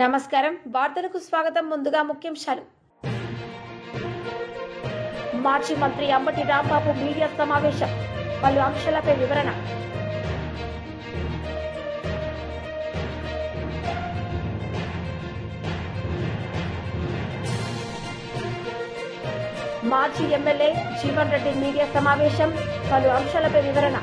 నమస్కారం వార్తలకు స్వాగతం ముందుగా ముఖ్యాంశాలు మాజీ మంత్రి అంబటి రాంబాబు మీడియా సమావేశం పలు అంశాలపై వివరణ మాజీ ఎమ్మెల్యే జీవన్ రెడ్డి మీడియా సమావేశం పలు అంశాలపై వివరణ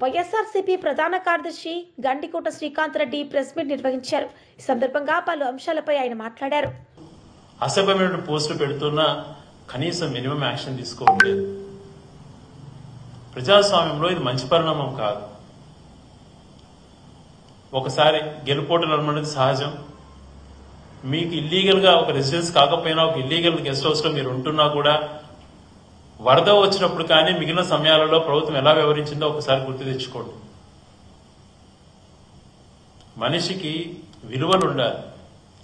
వైఎస్ఆర్సీపీ ప్రధాన కార్యదర్శి గండికోట శ్రీకాంత్ రెడ్డి ప్రెస్ మీట్ నిర్వహించారు. ఈ సందర్భంగా పలు అంశాలపై ఆయన మాట్లాడారు. అసభ్యమైన పోస్టులు పెడుతున్నా కనీసం మినిమం యాక్షన్ తీసుకోవట్లేదు. ప్రజాస్వామ్యంలో ఇది మంచి పరిణామం కాదు. ఒకసారి గెలుపోటలు అనేది సహజం. మీకు ఇల్లీగల్ గా ఒక రెసిడెన్స్ కాకపోయినా ఒక ఇల్లీగల్ గెస్ట్ హౌస్ లో మీరు ఉంటున్నా కూడా వరద వచ్చినప్పుడు కానీ మిగిలిన సమయాలలో ప్రభుత్వం ఎలా వ్యవహరించిందో ఒకసారి గుర్తు తెచ్చుకోండి. మనిషికి విలువలు ఉండాలి,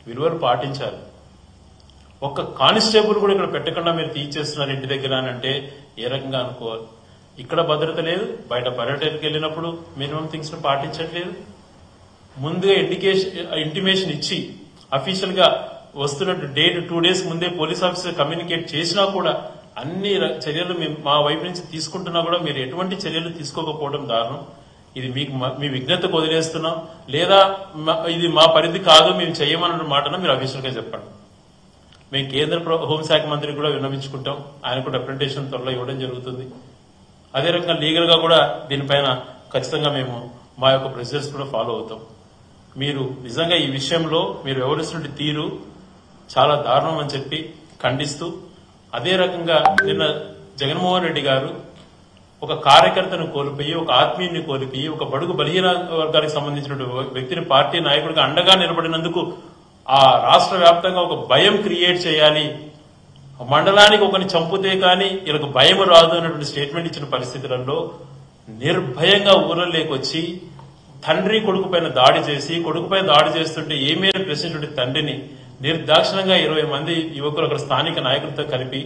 విలువలు పాటించాలి. ఒక్క కానిస్టేబుల్ కూడా ఇక్కడ పెట్టకుండా మీరు తీసేస్తున్నారు ఇంటి దగ్గర అని అంటే ఏ రకంగా అనుకోవాలి? ఇక్కడ భద్రత లేదు, బయట పర్యటనకి వెళ్ళినప్పుడు మినిమం థింగ్స్ ను పాటించట్లేదు. ముందుగా ఇంటిమేషన్ ఇచ్చి అఫీషియల్ గా వస్తున్నట్టు డేట్ 2 days ముందే పోలీస్ ఆఫీసర్ కమ్యూనికేట్ చేసినా కూడా అన్ని చర్యలు మా వైపు నుంచి తీసుకుంటున్నా కూడా మీరు ఎటువంటి చర్యలు తీసుకోకపోవడం దారుణం. ఇది మీ విజ్ఞతకు వదిలేస్తున్నాం, లేదా ఇది మా పరిధి కాదు మేము చేయమన్న మాటను మీరు అఫీషియల్ గా చెప్పండి. మేము కేంద్ర హోంశాఖ మంత్రికి కూడా విన్నవించుకుంటాం. ఆయన కూడా రిప్రజెంటేషన్ త్వరలో ఇవ్వడం జరుగుతుంది. అదే రకంగా లీగల్ గా కూడా దీనిపైన ఖచ్చితంగా మేము మా యొక్క ప్రొసీజర్స్ కూడా ఫాలో అవుతాం. మీరు నిజంగా ఈ విషయంలో మీరు వ్యవహరిస్తున్న తీరు చాలా దారుణం అని చెప్పి ఖండిస్తూ, అదే రకంగా నిన్న జగన్మోహన్ రెడ్డి గారు ఒక కార్యకర్తను కోల్పోయి, ఒక ఆత్మీయుని కోల్పోయి, ఒక బడుగు బలహీన వర్గానికి సంబంధించిన వ్యక్తిని పార్టీ నాయకుడిగా అండగా నిలబడినందుకు ఆ రాష్ట్ర వ్యాప్తంగా ఒక భయం క్రియేట్ చేయాలి, మండలానికి ఒకరిని చంపితే కానీ వీళ్ళకి భయం రాదు అన్నటువంటి స్టేట్మెంట్ ఇచ్చిన పరిస్థితులలో నిర్భయంగా ఊర్లలోకి వచ్చి తండ్రి కొడుకు పైన దాడి చేసి, కొడుకుపై దాడి చేస్తుంటే ఏమేమి ప్రశ్నించిన తండ్రిని నిర్దాక్షిణంగా 20 మంది యువకులు అక్కడ స్థానిక నాయకులతో కలిపి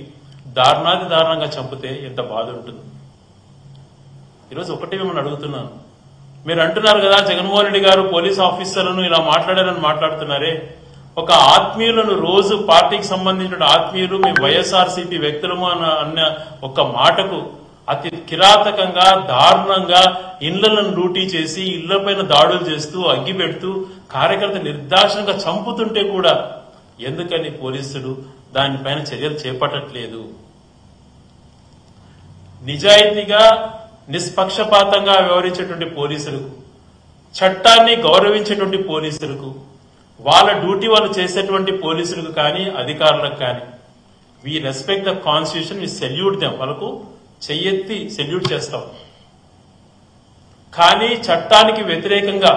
దారుణాది దారుణంగా చంపితే ఎంత బాధ ఉంటుంది. ఈరోజు ఒకటి మిమ్మల్ని అడుగుతున్నాను, మీరు అంటున్నారు కదా జగన్మోహన్ రెడ్డి గారు పోలీస్ ఆఫీసర్లను ఇలా మాట్లాడారని మాట్లాడుతున్నారే, ఒక ఆత్మీయులను రోజు పార్టీకి సంబంధించిన ఆత్మీయులు మేము వైఎస్ఆర్సీపీ వ్యక్తులము అన్న ఒక మాటకు అతి కిరాతకంగా దారుణంగా ఇళ్లను లూటీ చేసి ఇళ్లపైన దాడులు చేస్తూ అగ్గి పెడుతూ కార్యకర్త నిర్దాక్షిణంగా చంపుతుంటే కూడా ఎందుకని పోలీసులు దానిపైన చర్యలు చేపట్టట్లేదు? నిజాయితీగా నిష్పక్షపాతంగా వ్యవహరించేటువంటి పోలీసులకు, చట్టాన్ని గౌరవించేటువంటి పోలీసులకు, వాళ్ళ డ్యూటీ వాళ్ళు చేసేటువంటి పోలీసులకు కానీ అధికారులకు కానీ we respect the constitution, we salute them, వాళ్ళకు చెయ్యెత్తి సెల్యూట్ చేస్తాం. కానీ చట్టానికి వ్యతిరేకంగా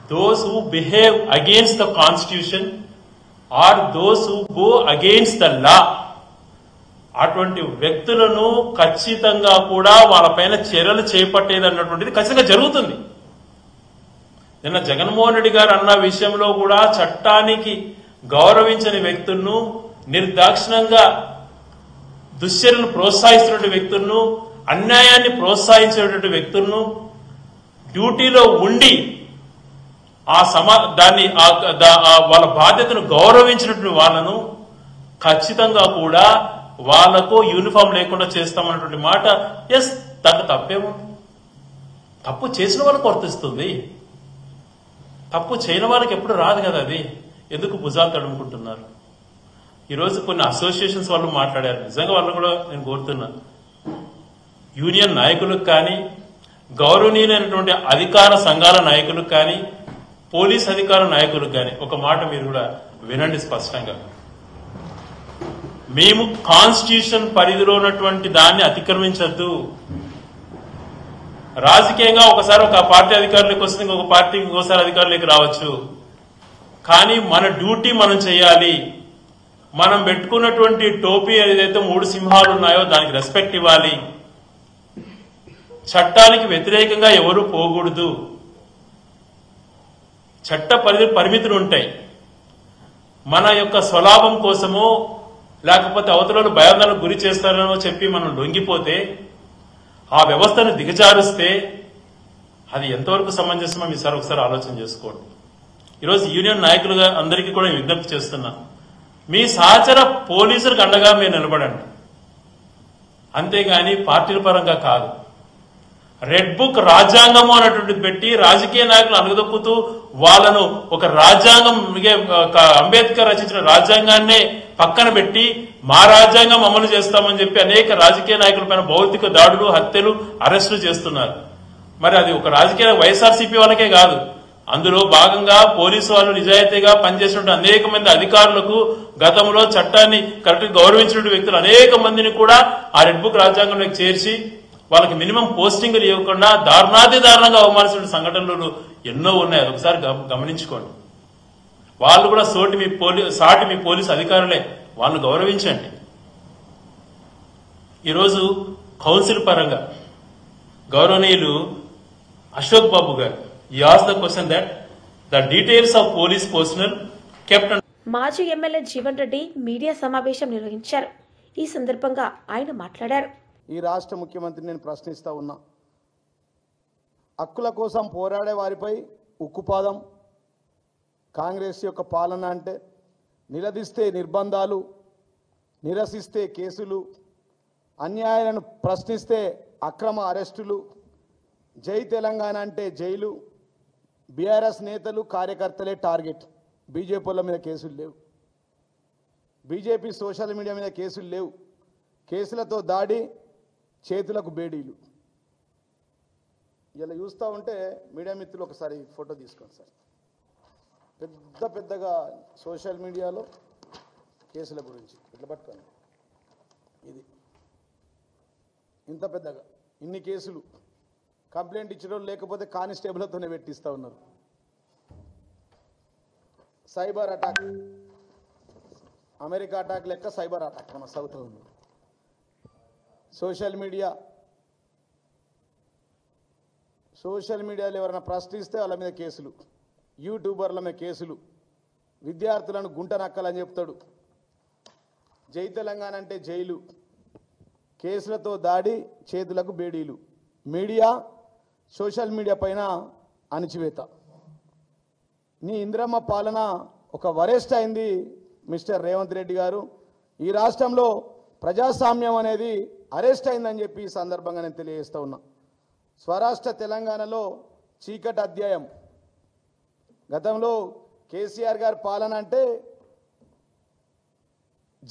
those who behave against the constitution or those who go against the law, అటువంటి వ్యక్తులను ఖచ్చితంగా కూడా వాళ్ళపైన చర్యలు చేపట్టేది అన్నటువంటిది ఖచ్చితంగా జరుగుతుంది. నిన్న జగన్మోహన్ రెడ్డి గారు అన్న విషయంలో కూడా చట్టానికి గౌరవించని వ్యక్తులను, నిర్దాక్షిణంగా దుశ్చర్యలను ప్రోత్సహిస్తున్న వ్యక్తులను, అన్యాయాన్ని ప్రోత్సహించేటువంటి వ్యక్తులను, డ్యూటీలో ఉండి వాళ్ళ బాధ్యతను గౌరవించినటువంటి వాళ్ళను ఖచ్చితంగా కూడా వాళ్లకు యూనిఫామ్ లేకుండా చేస్తామన్నటువంటి మాట, ఎస్ దాంట్లో తప్పేముంది? తప్పు చేసిన వాళ్ళకు వర్తిస్తుంది, తప్పు చేయని వాళ్ళకి ఎప్పుడు రాదు కదా. అది ఎందుకు భుజాలు తడుముకుంటున్నారు? ఈరోజు కొన్ని అసోసియేషన్స్ వాళ్ళు మాట్లాడారు. నిజంగా వాళ్ళు కూడా నేను కోరుతున్నా, యూనియన్ నాయకులకు కానీ, గౌరవనీయులైనటువంటి అధికార సంఘాల నాయకులకు కానీ, పోలీస్ అధికార నాయకులకు కానీ ఒక మాట మీరు కూడా వినండి స్పష్టంగా. మేము కాన్స్టిట్యూషన్ పరిధిలో ఉన్నటువంటి దాన్ని అతిక్రమించద్దు. రాజకీయంగా ఒకసారి ఒక పార్టీ అధికారులకు వస్తుంది, ఇంకొక పార్టీ ఇంకోసారి అధికారులకు రావచ్చు. కానీ మన డ్యూటీ మనం చేయాలి. మనం పెట్టుకున్నటువంటి టోపీ ఏదైతే 3 సింహాలు ఉన్నాయో దానికి రెస్పెక్ట్ ఇవ్వాలి. చట్టానికి వ్యతిరేకంగా ఎవరు పోకూడదు. చట్ట పరిమితులు ఉంటాయి. మన యొక్క స్వలాభం కోసమో లేకపోతే అవతలను భయాందోళనకు గురి చేస్తారనో చెప్పి మనం లొంగిపోతే, ఆ వ్యవస్థను దిగజారుస్తే అది ఎంతవరకు సమంజసమో మీ సార్ ఒకసారి ఆలోచన చేసుకోండి. ఈరోజు యూనియన్ నాయకులుగా అందరికీ కూడా విజ్ఞప్తి చేస్తున్నా, మీ సహచర పోలీసులకు అండగా మీరు నిలబడండి, అంతేగాని పార్టీల పరంగా కాదు. రెడ్ బుక్ రాజ్యాంగము అన్నటువంటిది పెట్టి రాజకీయ నాయకులు అనగదొక్కుతూ వాళ్ళను ఒక రాజ్యాంగం, అంబేద్కర్ రచించిన రాజ్యాంగాన్నే పక్కన పెట్టి మా రాజ్యాంగం అమలు చేస్తామని చెప్పి అనేక రాజకీయ నాయకులపైన భౌతిక దాడులు, హత్యలు, అరెస్టులు చేస్తున్నారు. మరి అది ఒక రాజకీయ వైఎస్ఆర్సీపీ వాళ్ళకే కాదు, అందులో భాగంగా పోలీసు వాళ్ళు నిజాయితీగా పనిచేసినటువంటి అనేక మంది అధికారులకు, గతంలో చట్టాన్ని కరెక్ట్ గౌరవించిన వ్యక్తులు అనేక మందిని కూడా ఆ రెడ్ బుక్ రాజ్యాంగంలోకి చేర్చి వాళ్ళకి మినిమం పోస్టింగ్లు ఇవ్వకుండా దారుణాతి దారుణంగా అవమానించిన సంఘటనలు ఎన్నో ఉన్నాయి. అది ఒకసారి గమనించుకోండి. వాళ్ళు కూడా సాటి మీ పోలీసు అధికారులే, వాళ్ళని గౌరవించండి. ఈరోజు కౌన్సిల్ పరంగా గౌరవనీయులు అశోక్ బాబు గారు he asked the question that the details of police personnel kept under మాజీ ఎమ్మెల్యే జీవన్ రెడ్డి మీడియా సమావేశం నిర్వహించారు. ఈ సందర్భంగా ఆయన మాట్లాడారు. ఈ రాష్ట్ర ముఖ్యమంత్రిని నేను ప్రశ్నిస్తా ఉన్నా, హక్కుల కోసం పోరాడే వారిపై ఉక్కుపాదం కాంగ్రెస్ యొక్క పాలన అంటే, నిలదీస్తే నిర్బంధాలు, నిరసిస్తే కేసులు, అన్యాయాలను ప్రశ్నిస్తే అక్రమ అరెస్టులు, జై తెలంగాణ అంటే జైలు, బీఆర్ఎస్ నేతలు కార్యకర్తలే టార్గెట్, బీజేపీల మీద కేసులు లేవు, బీజేపీ సోషల్ మీడియా మీద కేసులు లేవు, కేసులతో దాడి, చేతులకు బేడీలు. ఇలా చూస్తూ ఉంటే మీడియా మిత్రులు ఒకసారి ఫోటో తీసుకోండి సార్. పెద్దగా సోషల్ మీడియాలో కేసుల గురించి ఇట్లా పట్టుకోండి, ఇది ఇంత పెద్దగా ఇన్ని కేసులు, కంప్లైంట్ ఇచ్చడం లేకపోతే కానిస్టేబుల్తోనే పెట్టిస్తూ ఉన్నారు. సైబర్ అటాక్, అమెరికా అటాక్ లెక్క సైబర్ అటాక్ మన సౌత్ ఉంది. సోషల్ మీడియాలో ఎవరైనా ప్రశ్నిస్తే వాళ్ళ మీద కేసులు, యూట్యూబర్ల మీద కేసులు, విద్యార్థులను గుంట నక్కలని చెప్తాడు, జై తెలంగాణ అంటే జైలు, కేసులతో దాడి, చేతులకు బేడీలు, మీడియా సోషల్ మీడియా పైన అణిచివేత. నీ ఇందిరమ్మ పాలన ఒక వరెస్ట్ అయింది మిస్టర్ రేవంత్ రెడ్డి గారు. ఈ రాష్ట్రంలో ప్రజాస్వామ్యం అనేది అరెస్ట్ అయిందని చెప్పి ఈ సందర్భంగా నేను తెలియజేస్తూ ఉన్నా. స్వరాష్ట్ర తెలంగాణలో చీకటి అధ్యాయం. గతంలో కేసీఆర్ గారి పాలన అంటే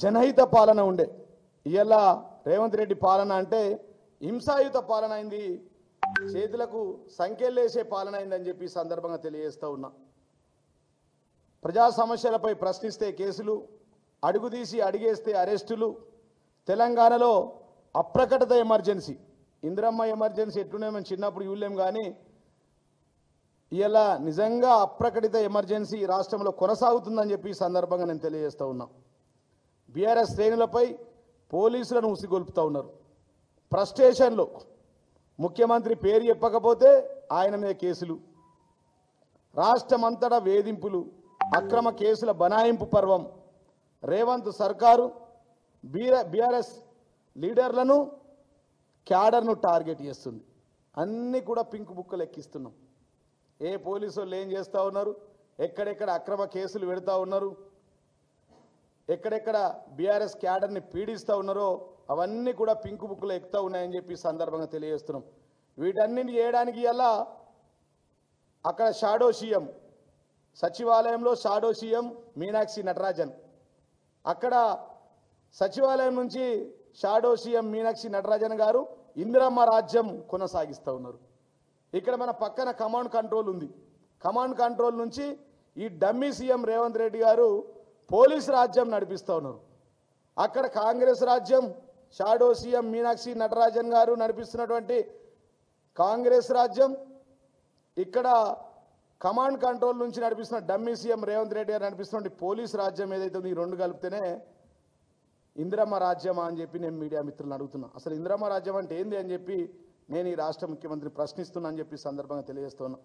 జనహిత పాలన ఉండే, ఇవాళ రేవంత్ రెడ్డి పాలన అంటే హింసాయుత పాలన అయింది, చేతులకు సంఖ్యలేసే పాలన అయిందని చెప్పి సందర్భంగా తెలియజేస్తూ ఉన్నా. ప్రజా సమస్యలపై ప్రశ్నిస్తే కేసులు, అడుగుదీసి అడిగేస్తే అరెస్టులు. తెలంగాణలో అప్రకటిత ఎమర్జెన్సీ, ఇందిరమ్మ ఎమర్జెన్సీ ఎట్లునే మేము చిన్నప్పుడు చూడలేం, కానీ ఇలా నిజంగా అప్రకటిత ఎమర్జెన్సీ రాష్ట్రంలో కొనసాగుతుందని చెప్పి ఈ సందర్భంగా నేను తెలియజేస్తూ ఉన్నా. బీఆర్ఎస్ శ్రేణులపై పోలీసులను ఉసిగొల్పుతూ ఉన్నారు. ఫ్రస్ట్రేషన్లో ముఖ్యమంత్రి పేరు చెప్పకపోతే ఆయన మీద కేసులు, రాష్ట్రమంతటా వేధింపులు, అక్రమ కేసుల బనాయింపు పర్వం. రేవంత్ సర్కారు బీఆర్ఎస్ లీడర్లను, క్యాడర్ను టార్గెట్ చేస్తుంది. అన్నీ కూడా పింక్ బుక్కలు ఎక్కిస్తున్నాం. ఏ పోలీసు వాళ్ళు ఏం చేస్తూ ఉన్నారు, ఎక్కడెక్కడ అక్రమ కేసులు పెడతా ఉన్నారు, ఎక్కడెక్కడ బీఆర్ఎస్ క్యాడర్ని పీడిస్తూ ఉన్నారో అవన్నీ కూడా పింక్ బుక్లో ఎక్కుతూ ఉన్నాయని చెప్పి సందర్భంగా తెలియజేస్తున్నాం. వీటన్నిటిని చేయడానికి ఇలా అక్కడ షాడో సీఎం, సచివాలయంలో షాడో సీఎం మీనాక్షి నటరాజన్, అక్కడ సచివాలయం నుంచి షాడో సీఎం మీనాక్షి నటరాజన్ గారు ఇందిరమ్మ రాజ్యం కొనసాగిస్తూ ఉన్నారు. ఇక్కడ మన పక్కన కమాండ్ కంట్రోల్ ఉంది, కమాండ్ కంట్రోల్ నుంచి ఈ డమ్మీ సీఎం రేవంత్ రెడ్డి గారు పోలీస్ రాజ్యం నడిపిస్తూ ఉన్నారు. అక్కడ కాంగ్రెస్ రాజ్యం, షాడో సీఎం మీనాక్షి నటరాజన్ గారు నడిపిస్తున్నటువంటి కాంగ్రెస్ రాజ్యం, ఇక్కడ కమాండ్ కంట్రోల్ నుంచి నడిపిస్తున్న డమ్మీ సీఎం రేవంత్ రెడ్డి గారు నడిపిస్తున్న పోలీస్ రాజ్యం ఏదైతే ఉందో, ఈ రెండు కలిపితేనే ఇందిరమ్మ రాజ్యమా అని చెప్పి నేను మీడియా మిత్రులను అడుగుతున్నా. అసలు ఇందిరమ్మ రాజ్యం అంటే ఏంది అని చెప్పి నేను ఈ రాష్ట్ర ముఖ్యమంత్రి ప్రశ్నిస్తున్నా అని చెప్పి సందర్భంగా తెలియజేస్తున్నా.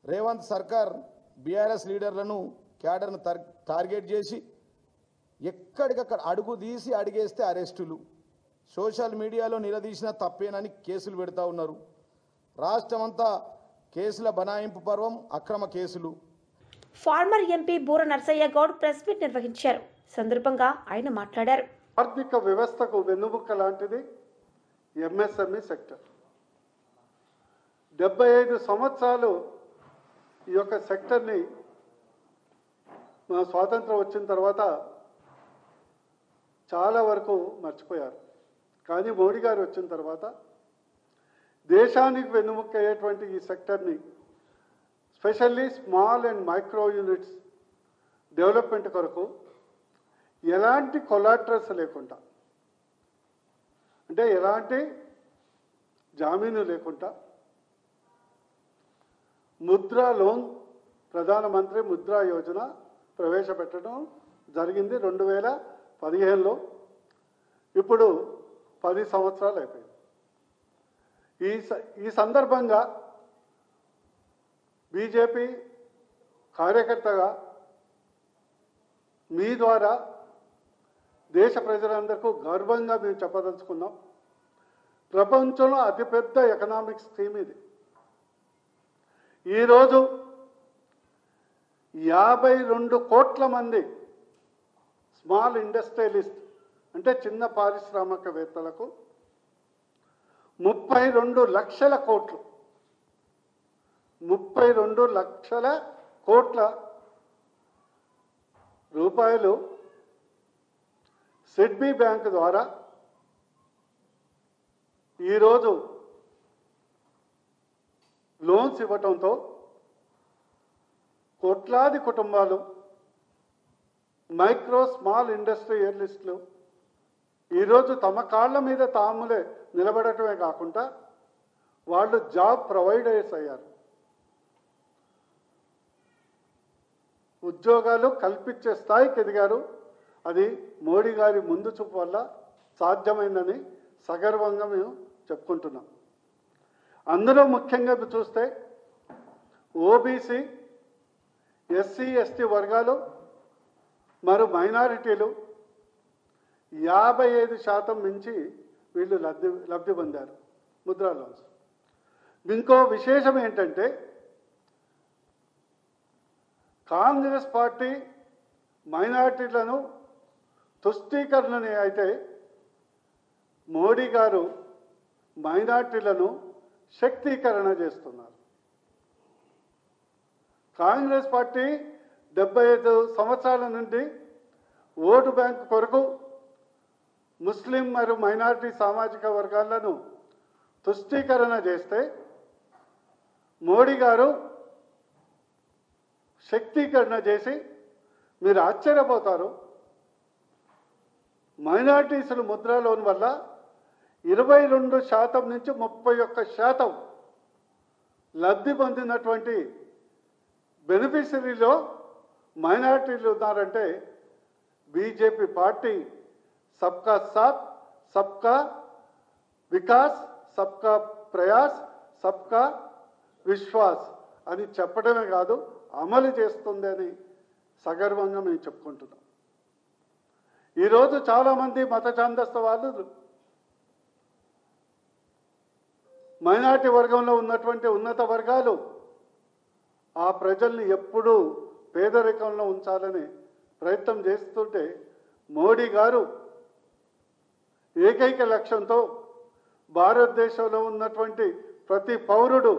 రేవంత్ సర్కార్ బీఆర్ఎస్ లీడర్లను, క్యాడర్ను టార్గెట్ చేసి ఎక్కడికక్కడ అడుగు తీసి అడిగేస్తే అరెస్టులు, సోషల్ మీడియాలో నిలదీసిన తప్పేనని కేసులు పెడతా ఉన్నారు. రాష్ట్రమంతా కేసుల బనాయింపు పర్వం, అక్రమ కేసులు. ఫార్మర్ ఎంపీ బూర నర్సయ్య గౌడ్ ప్రెస్ మీట్ నిర్వహించారు. సందర్భంగా ఆయన మాట్లాడారు. ఆర్థిక వ్యవస్థకు వెన్నుముక్క లాంటిది ఎంఎస్ఎంఈ సెక్టర్. 75 సంవత్సరాలు ఈ యొక్క సెక్టర్ని మన స్వాతంత్రం వచ్చిన తర్వాత చాలా వరకు మర్చిపోయారు. కానీ మోడీ గారు వచ్చిన తర్వాత దేశానికి వెన్నుముక్క అయ్యేటువంటి ఈ సెక్టర్ని, specially small and micro units development కొరకు ఎలాంటి కొలాటరల్స్ లేకుండా, అంటే ఎలాంటి జామీను లేకుండా ముద్రా లోన్, ప్రధానమంత్రి ముద్రా యోజన ప్రవేశపెట్టడం జరిగింది 2015లో. ఇప్పుడు 10 సంవత్సరాలు అయిపోయింది. ఈ సందర్భంగా బీజేపీ కార్యకర్తగా మీ ద్వారా దేశ ప్రజలందరికీ గర్వంగా మేము చెప్పదలుచుకున్నాం. ప్రపంచంలో అతిపెద్ద ఎకనామిక్ స్కీమ్ ఇది. ఈరోజు 52 కోట్ల మంది స్మాల్ ఇండస్ట్రియలిస్ట్, అంటే చిన్న పారిశ్రామికవేత్తలకు 32 లక్షల కోట్లు, 32 లక్షల కోట్ల రూపాయలు సిడ్బీ బ్యాంక్ ద్వారా ఈరోజు లోన్స్ ఇవ్వటంతో కోట్లాది కుటుంబాలు, మైక్రో స్మాల్ ఇండస్ట్రియలిస్టులు ఈరోజు తమ కాళ్ళ మీద తాములే నిలబడటమే కాకుండా వాళ్ళు జాబ్ ప్రొవైడర్స్ అయ్యారు. ఉద్యోగాలు కల్పించే స్థాయికి ఎదిగారు. అది మోడీ గారి ముందు చూపు వల్ల సాధ్యమైందని సగర్వంగా మేము చెప్పుకుంటున్నాం. అందులో ముఖ్యంగా చూస్తే ఓబీసీ, ఎస్సీ, ఎస్టీ వర్గాలు మరియు మైనారిటీలు 55% మించి వీళ్ళు లబ్ధి పొందారు ముద్రా లోన్స్. ఇంకో విశేషం ఏంటంటే కాంగ్రెస్ పార్టీ మైనారిటీలను తుష్టీకరణని అయితే మోడీ గారు మైనారిటీలను శక్తీకరణ చేస్తున్నారు. కాంగ్రెస్ పార్టీ 75 సంవత్సరాల నుండి ఓటు బ్యాంకు కొరకు ముస్లిం మరియు మైనారిటీ సామాజిక వర్గాలను తుష్టీకరణ చేస్తే మోడీ గారు శక్తీకరణ చేసి మీరు ఆశ్చర్యపోతారు. మైనారిటీసులు ముద్రా లోన్ వల్ల 22% నుంచి 31% లబ్ధి పొందినటువంటి బెనిఫిషరీలో మైనారిటీలు ఉన్నారంటే బీజేపీ పార్టీ సబ్కా సాత్, సబ్కా వికాస్, సబ్కా ప్రయాస్, సబ్కా విశ్వాస్ అని చెప్పడమే కాదు, అమలు చేస్తుంది అని సగర్వంగా మేము చెప్పుకుంటున్నాం. ఈరోజు చాలామంది మత ఛాందస్త వాళ్ళు మైనారిటీ వర్గంలో ఉన్నటువంటి ఉన్నత వర్గాలు ఆ ప్రజల్ని ఎప్పుడూ పేదరికంలో ఉంచాలని ప్రయత్నం చేస్తుంటే మోడీ గారు ఏకైక లక్ష్యంతో భారతదేశంలో ఉన్నటువంటి ప్రతి పౌరుడు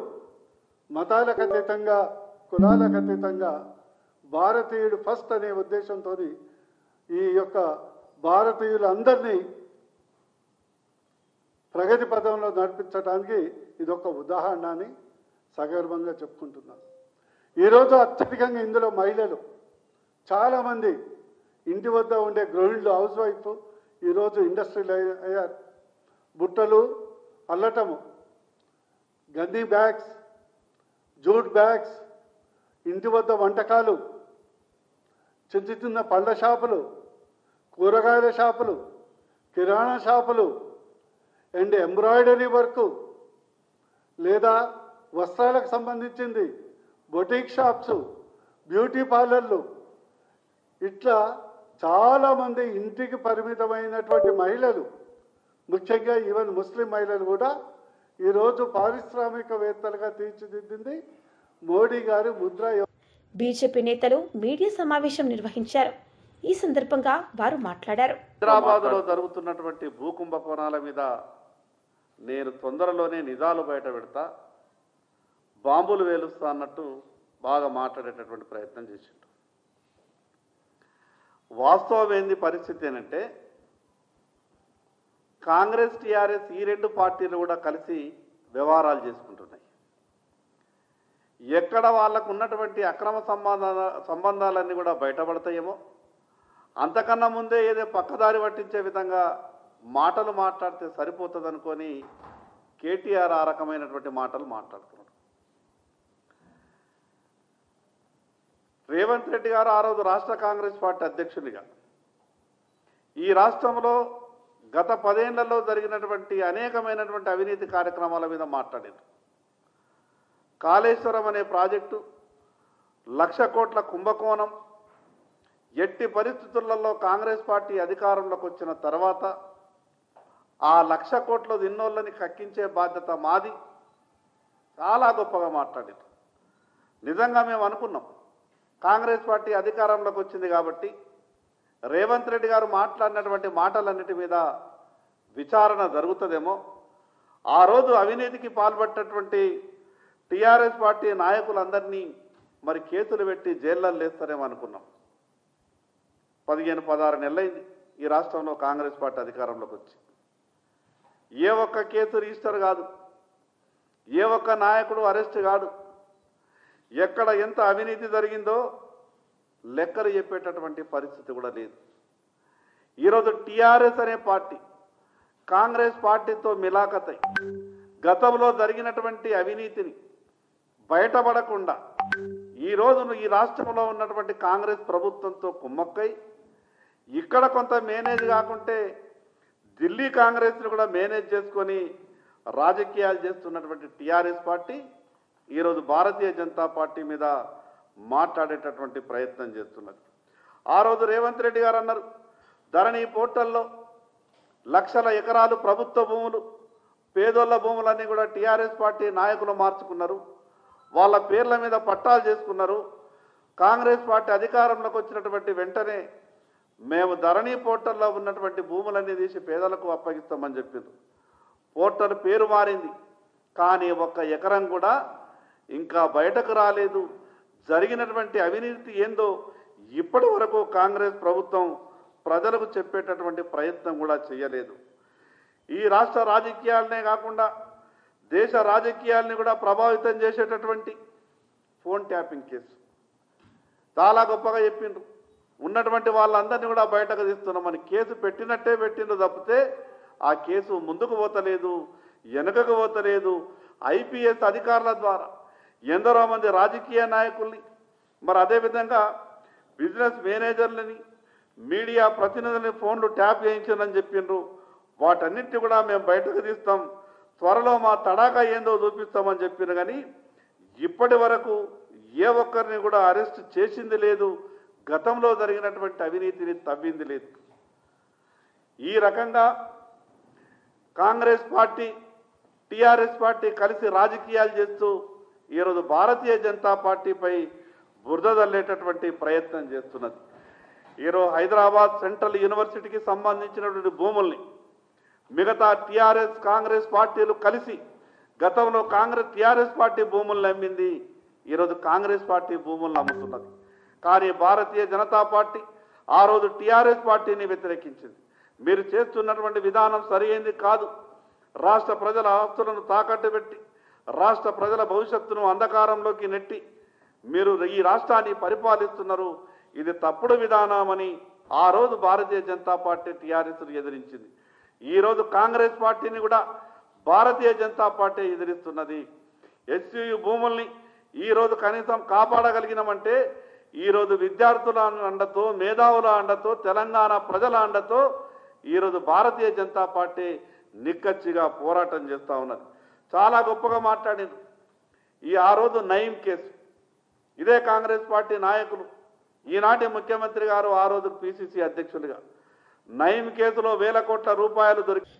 మతాలకు అతీతంగా, కులాలకు అతీతంగా భారతీయుడు ఫస్ట్ అనే ఉద్దేశంతో ఈ యొక్క భారతీయులందరినీ ప్రగతి పదంలో నడిపించడానికి ఇదొక ఉదాహరణ అని సగర్వంగా చెప్పుకుంటున్నాను. ఈరోజు అత్యధికంగా ఇందులో మహిళలు చాలామంది ఇంటి వద్ద ఉండే గృహిణులు, హౌస్ వైఫ్ ఈరోజు ఇండస్ట్రీలు అయ్యారు. బుట్టలు అల్లటము, గంది బ్యాగ్స్, జూట్ బ్యాగ్స్, ఇంటి వద్ద వంటకాలు, చిన్న చిన్న పళ్ళ షాపులు, కూరగాయల షాపులు, కిరాణా షాపులు అండ్ ఎంబ్రాయిడరీ వర్క్ లేదా వస్త్రాలకు సంబంధించింది బొటిక్ షాప్స్, బ్యూటీ పార్లర్లు, ఇట్లా చాలామంది ఇంటికి పరిమితమైనటువంటి మహిళలు, ముఖ్యంగా ఈవెన్ ముస్లిం మహిళలు కూడా ఈరోజు పారిశ్రామికవేత్తలుగా తీర్చిదిద్దింది మోడీ గారి ముద్ర. బీజేపీ నేతలు మీడియా సమావేశం నిర్వహించారు. ఈ సందర్భంగా వారు మాట్లాడారు. హైదరాబాద్లో జరుగుతున్నటువంటి భూ కుంభకోణాల మీద నేను తొందరలోనే నిజాలు బయట పెడతా, బాంబులు వేలుస్తా అన్నట్టు బాగా మాట్లాడేటటువంటి ప్రయత్నం చేసిండు. వాస్తవం ఏంది పరిస్థితి ఏంటంటే, కాంగ్రెస్ టీఆర్ఎస్ ఈ రెండు పార్టీలు కూడా కలిసి వ్యవహారాలు చేసుకుంటున్నాయి. ఎక్కడ వాళ్ళకు ఉన్నటువంటి అక్రమ సంబంధాలన్నీ కూడా బయటపడతాయేమో, అంతకన్నా ముందే ఏదో పక్కదారి పట్టించే విధంగా మాటలు మాట్లాడితే సరిపోతుంది అనుకొని కేటీఆర్ ఆ రకమైనటువంటి మాటలు మాట్లాడుతున్నాడు. రేవంత్ రెడ్డి గారు ఆ రోజు రాష్ట్ర కాంగ్రెస్ పార్టీ అధ్యక్షునిగా ఈ రాష్ట్రంలో గత 10 ఏళ్లలో జరిగినటువంటి అనేకమైనటువంటి అవినీతి కార్యక్రమాల మీద మాట్లాడారు. కాళేశ్వరం అనే ప్రాజెక్టు, 1,00,000 కోట్ల కుంభకోణం, ఎట్టి పరిస్థితులలో కాంగ్రెస్ పార్టీ అధికారంలోకి వచ్చిన తర్వాత ఆ 1,00,000 కోట్ల ఇన్నోళ్ళని కక్కించే బాధ్యత మాది, చాలా గొప్పగా మాట్లాడారు. నిజంగా మేము అనుకున్నాం, కాంగ్రెస్ పార్టీ అధికారంలోకి వచ్చింది కాబట్టి రేవంత్ రెడ్డి గారు మాట్లాడినటువంటి మాటలన్నిటి మీద విచారణ జరుగుతుందేమో, ఆ రోజు అవినీతికి పాల్పడ్డటువంటి టీఆర్ఎస్ పార్టీ నాయకులందరినీ మరి కేసులు పెట్టి జైళ్ళల్లో వేస్తారేమో అనుకున్నాం. 15-16 నెలలైంది ఈ రాష్ట్రంలో కాంగ్రెస్ పార్టీ అధికారంలోకి వచ్చి. ఏ ఒక్క కేసు రిజిస్టర్ కాదు, ఏ ఒక్క నాయకుడు అరెస్ట్ కాదు. ఎక్కడ ఎంత అవినీతి జరిగిందో లెక్కలు చెప్పేటటువంటి పరిస్థితి కూడా లేదు. ఈరోజు టీఆర్ఎస్ అనే పార్టీ కాంగ్రెస్ పార్టీతో మిలాఖతై గతంలో జరిగినటువంటి అవినీతిని బయటపడకుండా ఈరోజు ఈ రాష్ట్రంలో ఉన్నటువంటి కాంగ్రెస్ ప్రభుత్వంతో కుమ్మక్కై ఇక్కడ కొంత మేనేజ్ కాకుంటే ఢిల్లీ కాంగ్రెస్ని కూడా మేనేజ్ చేసుకొని రాజకీయాలు చేస్తున్నటువంటి టీఆర్ఎస్ పార్టీ ఈరోజు భారతీయ జనతా పార్టీ మీద మాట్లాడేటటువంటి ప్రయత్నం చేస్తున్నది. ఆ రోజు రేవంత్ రెడ్డి గారు అన్నారు, ధరణి పోర్టల్లో 1,00,000 ఎకరాలు ప్రభుత్వ భూములు, పేదోళ్ళ భూములన్నీ కూడా టీఆర్ఎస్ పార్టీ నాయకులు మార్చుకున్నారు, వాళ్ళ పేర్ల మీద పట్టాలు చేసుకున్నారు. కాంగ్రెస్ పార్టీ అధికారంలోకి వచ్చినటువంటి వెంటనే మేము ధరణి పోర్టల్లో ఉన్నటువంటి భూములన్నీ తీసి పేదలకు అప్పగిస్తామని చెప్పింది. పోర్టల్ పేరు మారింది, కానీ ఒక్క ఎకరం కూడా ఇంకా బయటకు రాలేదు. జరిగినటువంటి అవినీతి ఏందో ఇప్పటి వరకు కాంగ్రెస్ ప్రభుత్వం ప్రజలకు చెప్పేటటువంటి ప్రయత్నం కూడా చేయలేదు. ఈ రాష్ట్ర రాజకీయాలనే కాకుండా దేశ రాజకీయాలని కూడా ప్రభావితం చేసేటటువంటి ఫోన్ ట్యాపింగ్ కేసు చాలా గొప్పగా చెప్పిండ్రు. ఉన్నటువంటి వాళ్ళందరినీ కూడా బయటకు తీస్తున్నామని కేసు పెట్టినట్టే పెట్టిండ్రు తప్పితే ఆ కేసు ముందుకు పోతలేదు, వెనుకకు పోతలేదు. ఐపీఎస్ అధికారుల ద్వారా ఎందరో మంది రాజకీయ నాయకుల్ని, మరి అదేవిధంగా బిజినెస్ మేనేజర్లని, మీడియా ప్రతినిధులని ఫోన్లు ట్యాప్ చేయించారని చెప్పిండ్రు. వాటన్నిటిని కూడా మేము బయటకు తీస్తాం, త్వరలో మా తడాకా ఏందో చూపిస్తామని చెప్పిన కానీ ఇప్పటి వరకు ఏ ఒక్కరిని కూడా అరెస్ట్ చేసింది లేదు, గతంలో జరిగినటువంటి అవినీతిని తవ్వింది లేదు. ఈ రకంగా కాంగ్రెస్ పార్టీ టీఆర్ఎస్ పార్టీ కలిసి రాజకీయాలు చేస్తూ ఈరోజు భారతీయ జనతా పార్టీపై బురద జల్లేటటువంటి ప్రయత్నం చేస్తున్నది. ఈరోజు హైదరాబాద్ సెంట్రల్ యూనివర్సిటీకి సంబంధించినటువంటి భూముల్ని మిగతా టీఆర్ఎస్ కాంగ్రెస్ పార్టీలు కలిసి గతంలో టీఆర్ఎస్ పార్టీ భూములను అమ్మింది, ఈరోజు కాంగ్రెస్ పార్టీ భూములను అమ్ముతున్నది. కానీ భారతీయ జనతా పార్టీ ఆ రోజు టీఆర్ఎస్ పార్టీని వ్యతిరేకించింది. మీరు చేస్తున్నటువంటి విధానం సరైనది కాదు, రాష్ట్ర ప్రజల ఆస్తులను తాకట్టు పెట్టి రాష్ట్ర ప్రజల భవిష్యత్తును అంధకారంలోకి నెట్టి మీరు ఈ రాష్ట్రాన్ని పరిపాలిస్తున్నారు, ఇది తప్పుడు విధానమని ఆ రోజు భారతీయ జనతా పార్టీ టీఆర్ఎస్ను ఎదిరించింది. ఈరోజు కాంగ్రెస్ పార్టీని కూడా భారతీయ జనతా పార్టీ ఎదిరిస్తున్నది. ఎస్సీయు భూముల్ని ఈరోజు కనీసం కాపాడగలిగినామంటే ఈరోజు విద్యార్థుల అండతో, మేధావుల అండతో, తెలంగాణ ప్రజల అండతో ఈరోజు భారతీయ జనతా పార్టీ నిక్కచ్చిగా పోరాటం చేస్తూ ఉన్నది. చాలా గొప్పగా మాట్లాడింది. ఆ రోజు నయీం కేసు, ఇదే కాంగ్రెస్ పార్టీ నాయకులు, ఈనాటి ముఖ్యమంత్రి గారు ఆ రోజు పిసిసి అధ్యక్షులుగా నయీం కేసులో వేల కోట్ల రూపాయలు దొరికి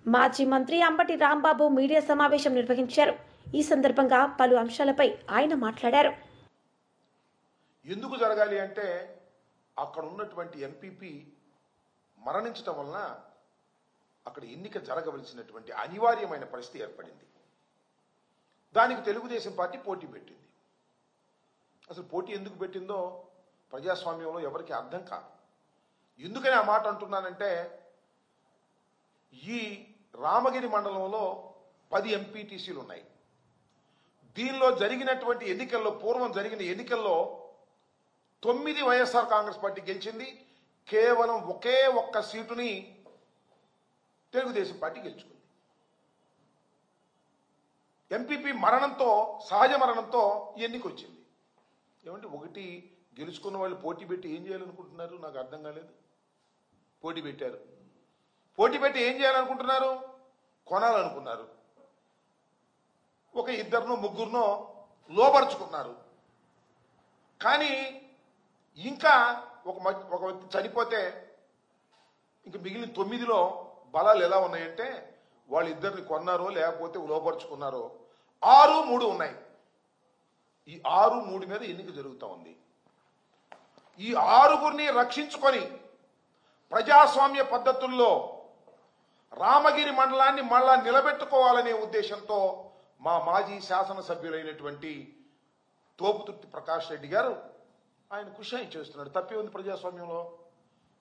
మాజీ మంత్రి అంబటి రాంబాబు మీడియా సమావేశం నిర్వహించారు. ఈ సందర్భంగా పలు అంశాలపై ఆయన మాట్లాడారు. ఎందుకు జరగాలి అంటే అక్కడ ఉన్నటువంటి ఎంపీపీ మరణించడం వలన అక్కడ ఎన్నిక జరగవలసినటువంటి అనివార్యమైన పరిస్థితి ఏర్పడింది. దానికి తెలుగుదేశం పార్టీ పోటీ పెట్టింది. అసలు పోటీ ఎందుకు పెట్టిందో ప్రజాస్వామ్యంలో ఎవరికి అర్థం కాదు. ఎందుకని ఆ మాట అంటున్నానంటే ఈ రామగిరి మండలంలో 10 ఎంపీటీసీలు ఉన్నాయి. దీనిలో జరిగినటువంటి ఎన్నికల్లో పూర్వం జరిగిన ఎన్నికల్లో 9 వైఎస్ఆర్ కాంగ్రెస్ పార్టీ గెలిచింది. కేవలం ఒకే ఒక్క సీటుని తెలుగుదేశం పార్టీ గెలుచుకుంది. ఎంపీపీ మరణంతో సహజ మరణంతో ఎన్నిక వచ్చింది. ఏమంటే ఒకటి గెలుచుకున్న వాళ్ళు పోటీ పెట్టి ఏం చేయాలనుకుంటున్నారు నాకు అర్థం కాలేదు. పోటీ పెట్టారు. పోటీ పెట్టి ఏం చేయాలనుకుంటున్నారు? కొనాలనుకున్నారు. ఒక 2 3 లోపరుచుకున్నారు. కానీ ఇంకా ఒక వ్యక్తి చనిపోతే ఇంక మిగిలిన 9లో బలాలు ఎలా ఉన్నాయంటే వాళ్ళిద్దరిని కొన్నారో లేకపోతే లోపరుచుకున్నారో 6-3 ఉన్నాయి. ఈ 6-3 మీద ఎన్నిక జరుగుతూ ఉంది. ఈ 6గురిని రక్షించుకొని ప్రజాస్వామ్య పద్ధతుల్లో రామగిరి మండలాన్ని మళ్ళా నిలబెట్టుకోవాలనే ఉద్దేశంతో మా మాజీ శాసనసభ్యులైనటువంటి తోపుతుర్తి ప్రకాష్ రెడ్డి గారు ఆయన కృషి చేస్తున్నాడు. తప్పే ఉంది ప్రజాస్వామ్యంలో.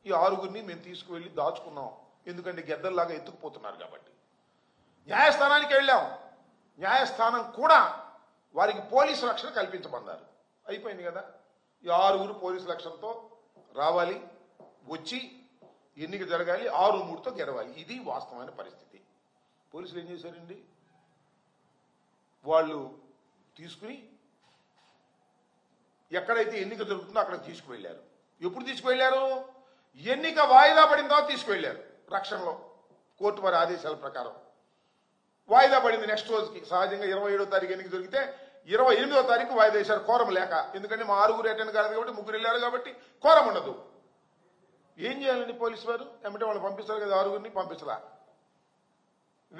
ఈ 6గురిని మేము తీసుకువెళ్ళి దాచుకున్నాం. ఎందుకంటే గెద్దల్లాగా ఎత్తుకుపోతున్నారు కాబట్టి. న్యాయస్థానానికి వెళ్ళాం. న్యాయస్థానం కూడా వారికి పోలీసు రక్షణ కల్పించమన్నారు. అయిపోయింది కదా. ఈ 6గురు పోలీసు రక్షణతో రావాలి, వచ్చి ఎన్నిక జరగాలి, 6-3తో గెలవాలి. ఇది వాస్తవమైన పరిస్థితి. పోలీసులు ఏం చేశారండి? వాళ్ళు తీసుకుని ఎక్కడైతే ఎన్నిక జరుగుతుందో అక్కడ తీసుకువెళ్ళారు. ఎప్పుడు తీసుకువెళ్ళారు? ఎన్నిక వాయిదా పడిన తర్వాత తీసుకువెళ్ళారు. రక్షణలో కోర్టు వారి ఆదేశాల ప్రకారం వాయిదా పడింది. నెక్స్ట్ రోజుకి సహజంగా 27వ తారీఖు ఎన్నిక జరిగితే 28వ తారీఖు వాయిదా వేశారు. కోరం లేక. ఎందుకంటే మా 6గురు అటెండ్ కాదు కాబట్టి 3 వెళ్ళారు కాబట్టి కోరం ఉండదు. ఏం చేయాలండి పోలీసు వారు? ఏమంటే వాళ్ళు పంపిస్తారు కదా, 6గురిని పంపించలా.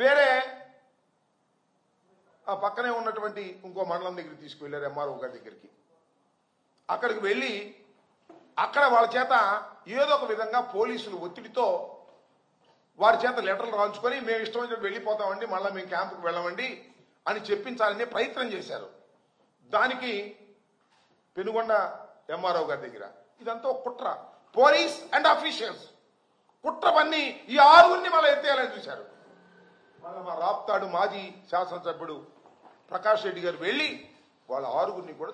వేరే ఆ పక్కనే ఉన్నటువంటి ఇంకో మండలం దగ్గరికి తీసుకువెళ్ళారు, ఎంఆర్ఓ గారి దగ్గరికి. అక్కడికి వెళ్ళి అక్కడ వాళ్ళ చేత ఏదో ఒక విధంగా పోలీసులు ఒత్తిడితో వారి చేత లెటర్లు రాయించుకొని మేము ఇష్టం వచ్చినట్టు వెళ్ళిపోతామండి, మళ్ళీ మేము క్యాంపుకు వెళ్ళమండి అని చెప్పించాలనే ప్రయత్నం చేశారు. దానికి పెనుగొండ ఎంఆర్ఓ గారి దగ్గర ఇదంతా ఒక కుట్ర. పోలీస్ అండ్ అఫీషియల్స్ కుట్ర పన్ని ఈ 6గురిని మళ్ళీ ఎత్తేయాలని చూశారు. మళ్ళీ మా రాప్తాడు మాజీ శాసనసభ్యుడు ప్రకాష్ రెడ్డి గారు వెళ్ళి వాళ్ళ 6గురిని కూడా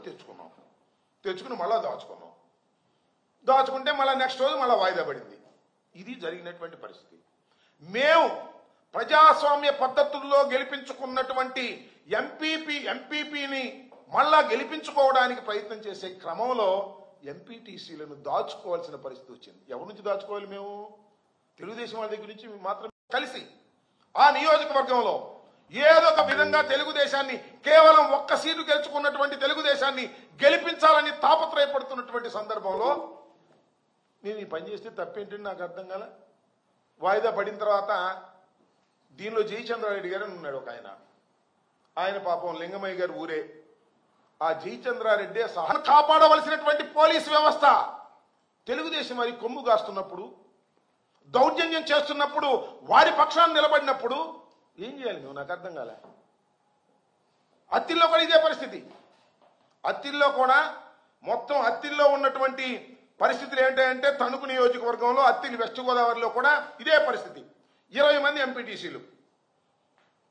తెచ్చుకుని మళ్ళా దాచుకుంటే మళ్ళీ నెక్స్ట్ రోజు మళ్ళీ వాయిదా పడింది. ఇది జరిగినటువంటి పరిస్థితి. మేము ప్రజాస్వామ్య పద్ధతుల్లో గెలిపించుకున్నటువంటి ఎంపీపీని మళ్ళా గెలిపించుకోవడానికి ప్రయత్నం చేసే క్రమంలో ఎంపీటీసీలను దాచుకోవాల్సిన పరిస్థితి వచ్చింది. ఎవరి నుంచి దాచుకోవాలి? మేము తెలుగుదేశం వాళ్ళ దగ్గర నుంచి మాత్రం కలిసి ఆ నియోజకవర్గంలో ఏదో ఒక విధంగా తెలుగుదేశాన్ని కేవలం ఒక్క సీటు గెలుచుకున్నటువంటి తెలుగుదేశాన్ని గెలిపించాలని తాపత్రయపడుతున్నటువంటి సందర్భంలో నేను ఈ పని చేస్తే తప్పేంటంటే నాకు అర్థం కాల. వాయిదా పడిన తర్వాత దీనిలో జయచంద్రారెడ్డి గారు ఉన్నాడు ఒక ఆయన పాపం లింగమయ్య గారు ఊరే. ఆ జయచంద్రారెడ్డి కాపాడవలసినటువంటి పోలీసు వ్యవస్థ తెలుగుదేశం వారి కొమ్ము కాస్తున్నప్పుడు, దౌర్జన్యం చేస్తున్నప్పుడు, వారి పక్షాన్ని నిలబడినప్పుడు ఏం చేయాలి నువ్వు? నాకు అర్థం కాలే. అత్తిల్లో కూడా ఇదే పరిస్థితి. అత్తిల్లో కూడా మొత్తం అత్తిల్లో ఉన్నటువంటి పరిస్థితులు ఏంటంటే తణుకు నియోజకవర్గంలో అత్తిలి వెస్ట్ గోదావరిలో కూడా ఇదే పరిస్థితి. 20 మంది ఎంపీటీసీలు,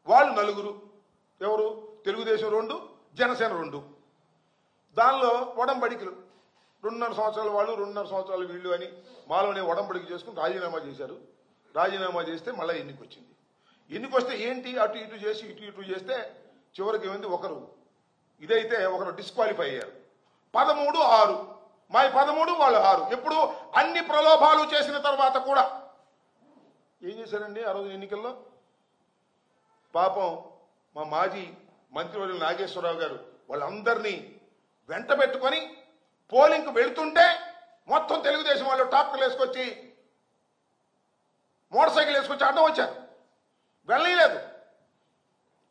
వాళ్ళు 4. ఎవరు? తెలుగుదేశం 2, జనసేన 2. దానిలో ఒడంబడికలు 2.5 సంవత్సరాల వాళ్ళు, 2.5 సంవత్సరాలు వీళ్ళు అని మాలోనే ఒడంబడికి చేసుకుని రాజీనామా చేశారు. రాజీనామా చేస్తే మళ్ళీ ఎన్నిక వచ్చింది. ఎన్నిక వస్తే ఏంటి అటు ఇటు చేసి ఇటు చేస్తే చివరికి ఏమైంది? ఒకరు ఇదైతే ఒకరు డిస్క్వాలిఫై అయ్యారు. 13-6 మాది 13 వాళ్ళు 6. ఎప్పుడు అన్ని ప్రలోభాలు చేసిన తర్వాత కూడా ఏం చేశారండి ఆ రోజు ఎన్నికల్లో? పాపం మా మాజీ మంత్రివర్యులు నాగేశ్వరరావు గారు వాళ్ళందరినీ వెంట పెట్టుకొని పోలింగ్కు వెళుతుంటే మొత్తం తెలుగుదేశం వాళ్ళు ట్రాక్టర్లు వేసుకొచ్చి మోటార్ సైకిల్ వేసుకొచ్చి అడ్డం వచ్చారు. వెళ్ళలేదు.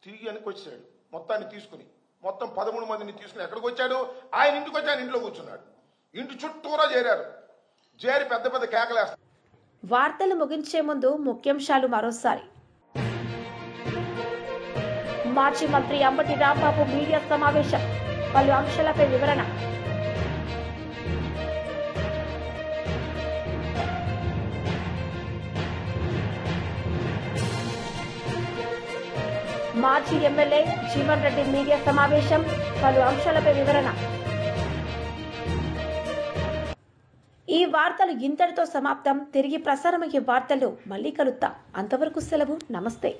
తిరిగి వెనక్కి వచ్చాడు మొత్తాన్ని తీసుకుని. మొత్తం 13 మందిని తీసుకుని ఎక్కడికి వచ్చాడు? ఆయన ఇంటికి వచ్చి ఆయన ఇంట్లో కూర్చున్నాడు. ఇంటి చుట్టూరా చేరారు. చేరి పెద్ద పెద్ద కేకలేస్తారు. వార్తలు ముగించే ముందు ముఖ్యాంశాలు మరోసారి. మాజీ మంత్రి అంబటి రాంబాబు మీడియా సమావేశం, పలు అంశాలపై వివరణ. మాజీ ఎమ్మెల్యే జీవన్ రెడ్డి మీడియా సమావేశం, పలు అంశాలపై వివరణ. ఈ వార్తలు ఇంతటితో సమాప్తం. తిరిగి ప్రసారమయ్యే వార్తలు మళ్ళీ కలుద్దాం. అంతవరకు సెలవు. నమస్తే.